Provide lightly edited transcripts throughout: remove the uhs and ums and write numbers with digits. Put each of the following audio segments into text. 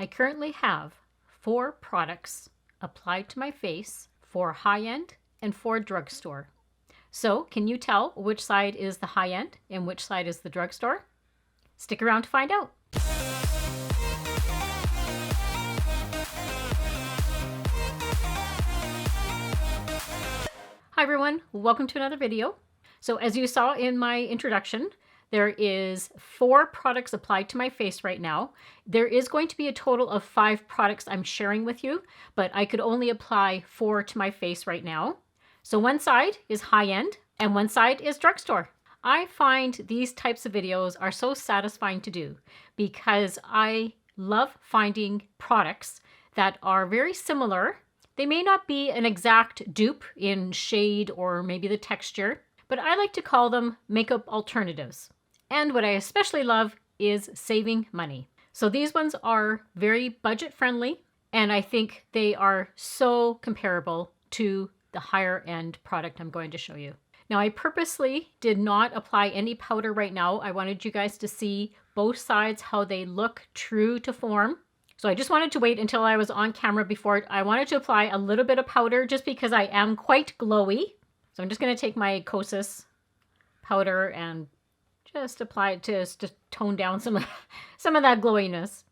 I currently have 4 products applied to my face for high-end and for drugstore. So can you tell which side is the high-end and which side is the drugstore? Stick around to find out. Hi everyone, welcome to another video. So as you saw in my introduction, there is 4 products applied to my face right now. There is going to be a total of 5 products I'm sharing with you, but I could only apply 4 to my face right now. So one side is high-end and one side is drugstore. I find these types of videos are so satisfying to do because I love finding products that are very similar. They may not be an exact dupe in shade or maybe the texture, but I like to call them makeup alternatives. And what I especially love is saving money. So these ones are very budget friendly, and I think they are so comparable to the higher end product I'm going to show you. Now, I purposely did not apply any powder right now. I wanted you guys to see both sides, how they look true to form. So I just wanted to wait until I was on camera before I wanted to apply a little bit of powder just because I am quite glowy. So I'm just going to take my Kosas powder and just apply it to tone down some of that glowiness.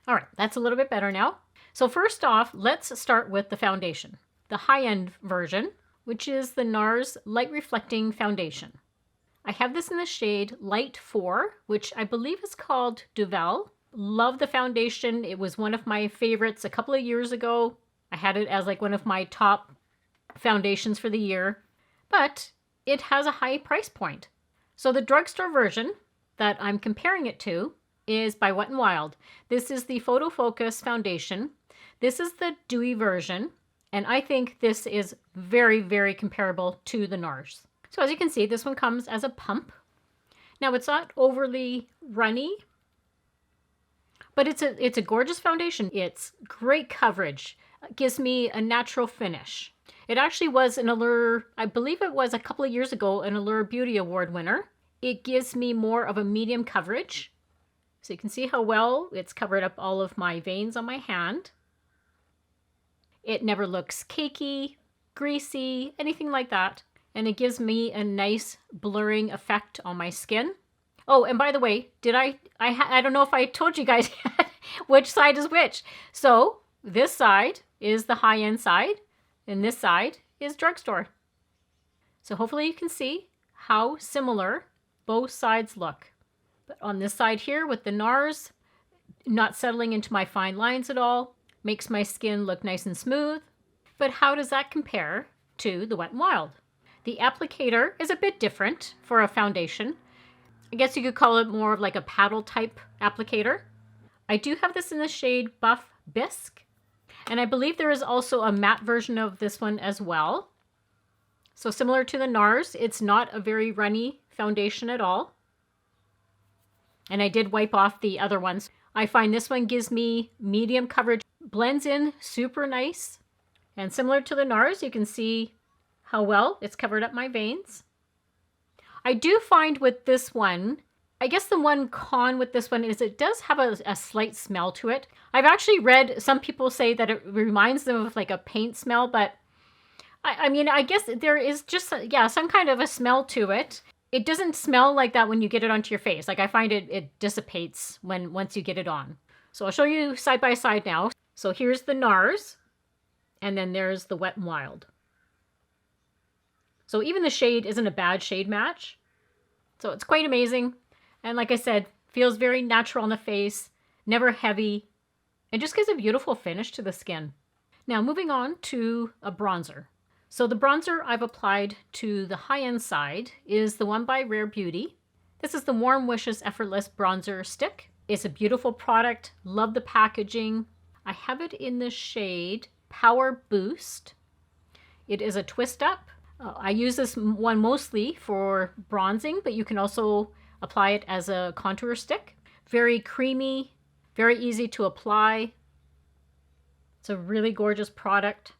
All right, that's a little bit better now. So first off, let's start with the foundation. The high-end version, which is the NARS Light Reflecting Foundation. I have this in the shade Light 4, which I believe is called Duvel. Love the foundation. It was one of my favorites a couple of years ago. I had it as like one of my top foundations for the year, but it has a high price point. So the drugstore version that I'm comparing it to is by Wet n Wild. This is the Photo Focus foundation. This is the dewy version, and I think this is very, very comparable to the NARS. So as you can see, this one comes as a pump. Now it's not overly runny, but it's a gorgeous foundation. It's great coverage. It gives me a natural finish. It actually was an Allure, I believe it was a couple of years ago, an Allure Beauty Award winner. It gives me more of a medium coverage. So you can see how well it's covered up all of my veins on my hand. It never looks cakey, greasy, anything like that. And it gives me a nice blurring effect on my skin. Oh, and by the way, I don't know if I told you guys yet which side is which. So this side is the high-end side, and this side is drugstore. So hopefully you can see how similar both sides look. But on this side here with the NARS, not settling into my fine lines at all, makes my skin look nice and smooth. But how does that compare to the Wet n Wild? The applicator is a bit different for a foundation. I guess you could call it more of like a paddle type applicator. I do have this in the shade Buff Bisque. And I believe there is also a matte version of this one as well. So similar to the NARS, it's not a very runny foundation at all. And I did wipe off the other ones. I find this one gives me medium coverage, blends in super nice. And similar to the NARS, you can see how well it's covered up my veins. I do find with this one, I guess the one con with this one is it does have a slight smell to it. I've actually read some people say that it reminds them of like a paint smell, but I mean, I guess there is just, some kind of a smell to it. It doesn't smell like that when you get it onto your face. Like I find it dissipates once you get it on. So I'll show you side by side now. So here's the NARS, and then there's the Wet n Wild. So even the shade isn't a bad shade match. So it's quite amazing. And like I said, feels very natural on the face, never heavy. It just gives a beautiful finish to the skin. Now moving on to a bronzer. So the bronzer I've applied to the high-end side is the one by Rare Beauty. This is the Warm Wishes Effortless Bronzer Stick. It's a beautiful product. Love the packaging. I have it in the shade Power Boost. It is a twist up. I use this one mostly for bronzing, but you can also apply it as a contour stick. Very creamy, very easy to apply. It's a really gorgeous product,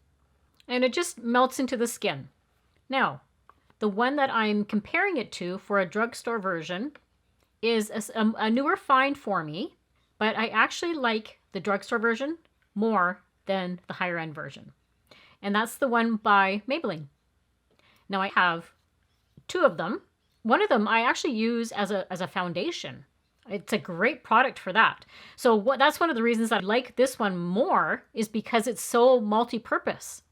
and it just melts into the skin. Now, the one that I'm comparing it to for a drugstore version is a newer find for me, but I actually like the drugstore version more than the higher end version. And that's the one by Maybelline. Now I have two of them. One of them I actually use as a foundation. It's a great product for that. So that's one of the reasons I like this one more, is because it's so multi-purpose.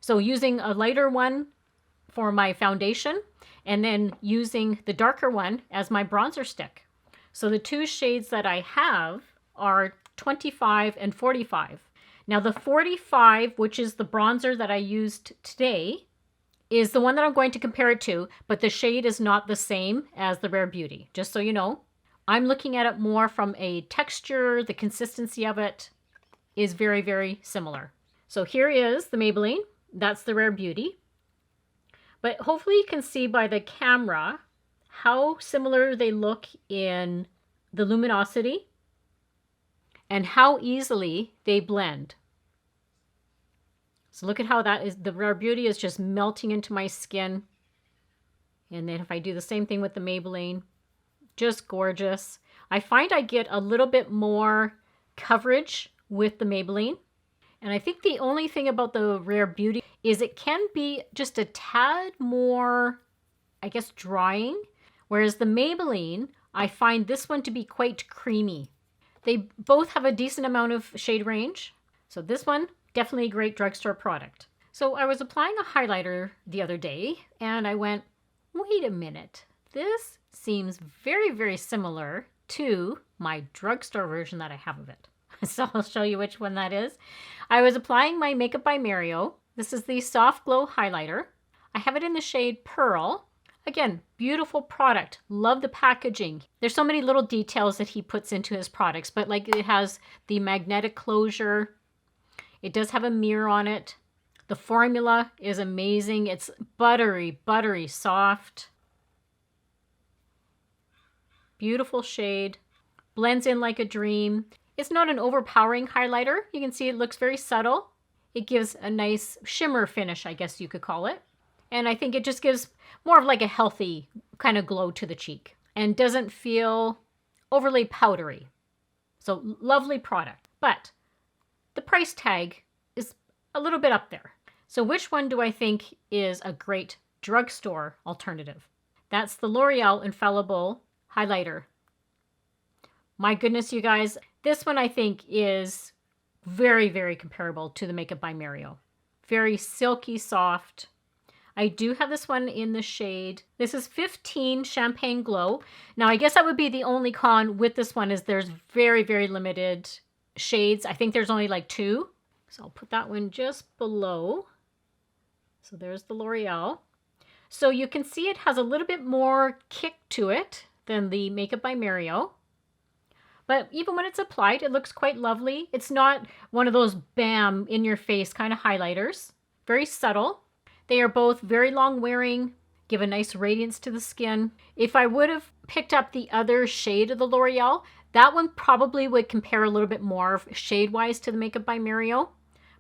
So using a lighter one for my foundation and then using the darker one as my bronzer stick. So the two shades that I have are 25 and 45. Now the 45, which is the bronzer that I used today, is the one that I'm going to compare it to, but the shade is not the same as the Rare Beauty, just so you know. I'm looking at it more from a texture. The consistency of it is very, very similar. So here is the Maybelline. That's the Rare Beauty. But hopefully you can see by the camera how similar they look in the luminosity and how easily they blend. So look at how that is. The Rare Beauty is just melting into my skin. And then if I do the same thing with the Maybelline, just gorgeous. I find I get a little bit more coverage with the Maybelline. And I think the only thing about the Rare Beauty is it can be just a tad more, I guess, drying. Whereas the Maybelline, I find this one to be quite creamy. They both have a decent amount of shade range. So this one, definitely a great drugstore product. So I was applying a highlighter the other day and I went, wait a minute, this seems very, very similar to my drugstore version that I have of it. So I'll show you which one that is. I was applying my Makeup by Mario. This is the Soft Glow Highlighter. I have it in the shade Pearl. Again, beautiful product. Love the packaging. There's so many little details that he puts into his products, but like it has the magnetic closure. It does have a mirror on it. The formula is amazing. It's buttery, buttery soft. Beautiful shade. Blends in like a dream. It's not an overpowering highlighter. You can see it looks very subtle. It gives a nice shimmer finish, I guess you could call it. And I think it just gives more of like a healthy kind of glow to the cheek and doesn't feel overly powdery. So lovely product. But the price tag is a little bit up there. So which one do I think is a great drugstore alternative? That's the L'Oreal Infallible highlighter. My goodness, you guys, this one I think is very, very comparable to the Makeup by Mario. Very silky soft. I do have this one in the shade. This is 15 Champagne Glow. Now, I guess that would be the only con with this one is there's very, very limited shades. I think there's only like 2. So I'll put that one just below. So there's the L'Oreal. So you can see it has a little bit more kick to it than the Makeup by Mario. But even when it's applied, it looks quite lovely. It's not one of those bam, in your face kind of highlighters. Very subtle. They are both very long wearing, give a nice radiance to the skin. If I would have picked up the other shade of the L'Oreal, that one probably would compare a little bit more shade-wise to the Makeup by Mario.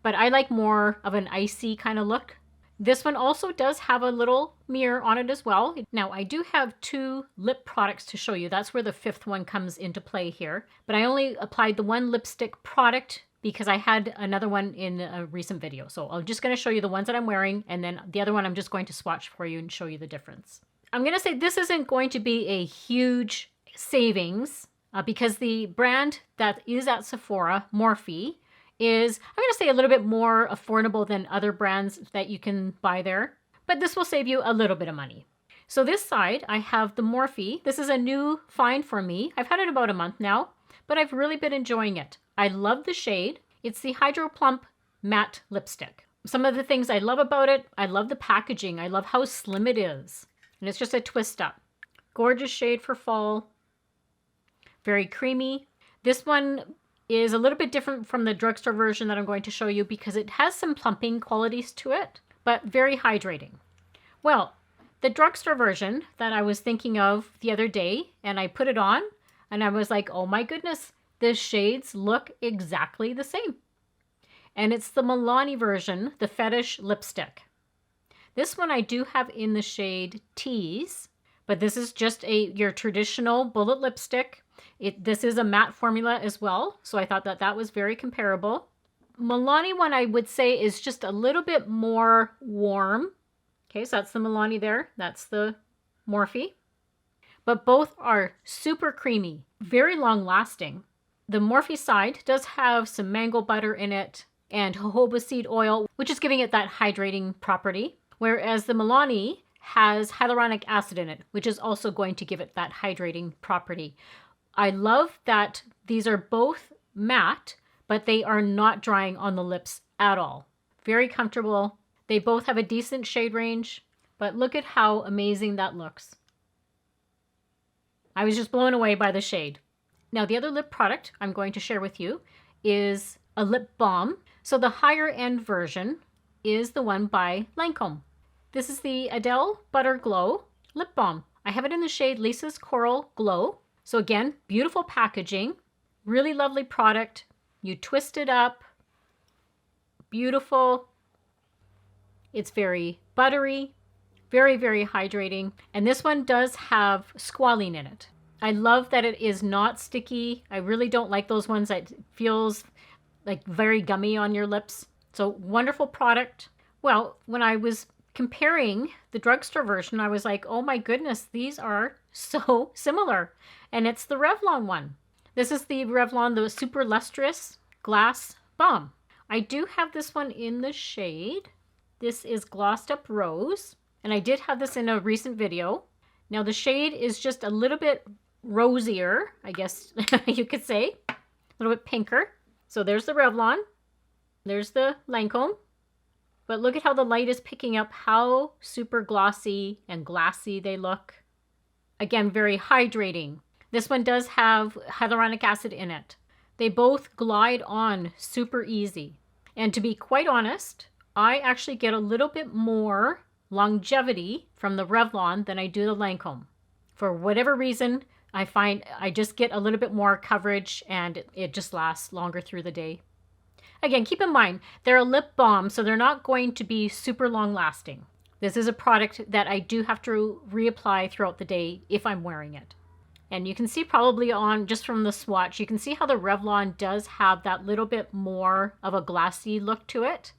But I like more of an icy kind of look. This one also does have a little mirror on it as well. Now, I do have 2 lip products to show you. That's where the 5th one comes into play here. But I only applied the one lipstick product because I had another one in a recent video. So I'm just going to show you the ones that I'm wearing, and then the other one I'm just going to swatch for you and show you the difference. I'm going to say this isn't going to be a huge savings because the brand that is at Sephora, Morphe, is, I'm going to say, a little bit more affordable than other brands that you can buy there. But this will save you a little bit of money. So this side, I have the Morphe. This is a new find for me. I've had it about a month now, but I've really been enjoying it. I love the shade. It's the Hydro Plump Matte Lipstick. Some of the things I love about it, I love the packaging. I love how slim it is. And it's just a twist up. Gorgeous shade for fall. Very creamy. This one is a little bit different from the drugstore version that I'm going to show you because it has some plumping qualities to it, but very hydrating. Well, the drugstore version that I was thinking of the other day, and I put it on, and I was like, oh my goodness, the shades look exactly the same. And it's the Milani version, the Fetish lipstick. This one I do have in the shade Tease, but this is just your traditional bullet lipstick. This is a matte formula as well, so I thought that that was very comparable. Milani one I would say is just a little bit more warm. Okay, so that's the Milani there. That's the Morphe. But both are super creamy, very long lasting. The Morphe side does have some mango butter in it and jojoba seed oil, which is giving it that hydrating property. Whereas the Milani has hyaluronic acid in it, which is also going to give it that hydrating property. I love that these are both matte, but they are not drying on the lips at all. Very comfortable. They both have a decent shade range, but look at how amazing that looks. I was just blown away by the shade. Now, the other lip product I'm going to share with you is a lip balm. So the higher end version is the one by Lancome. This is the Adele Butter Glow Lip Balm. I have it in the shade Lisa's Coral Glow. So again, beautiful packaging, really lovely product. You twist it up, beautiful. It's very buttery, very, very hydrating. And this one does have squalene in it. I love that it is not sticky. I really don't like those ones that feels like very gummy on your lips. So wonderful product. Well, when I was comparing the drugstore version, I was like, oh my goodness, these are so similar. And it's the Revlon one. This is the Revlon, the Super Lustrous Glass Balm. I do have this one in the shade. This is Glossed Up Rose. And I did have this in a recent video. Now the shade is just a little bit rosier, I guess you could say. A little bit pinker. So there's the Revlon. There's the Lancome. But look at how the light is picking up how super glossy and glassy they look. Again, very hydrating. This one does have hyaluronic acid in it. They both glide on super easy. And to be quite honest, I actually get a little bit more longevity from the Revlon than I do the Lancome. For whatever reason, I find I just get a little bit more coverage and it just lasts longer through the day. Again, keep in mind, they're a lip balm, so they're not going to be super long lasting. This is a product that I do have to reapply throughout the day if I'm wearing it. And you can see probably on, just from the swatch, you can see how the Revlon does have that little bit more of a glassy look to it.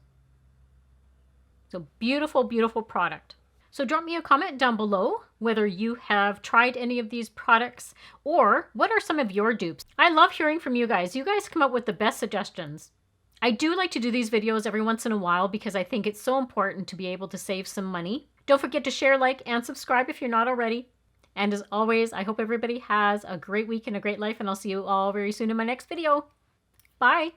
So beautiful, beautiful product. So drop me a comment down below whether you have tried any of these products or what are some of your dupes. I love hearing from you guys. You guys come up with the best suggestions. I do like to do these videos every once in a while because I think it's so important to be able to save some money. Don't forget to share, like, and subscribe if you're not already. And as always, I hope everybody has a great week and a great life, and I'll see you all very soon in my next video. Bye!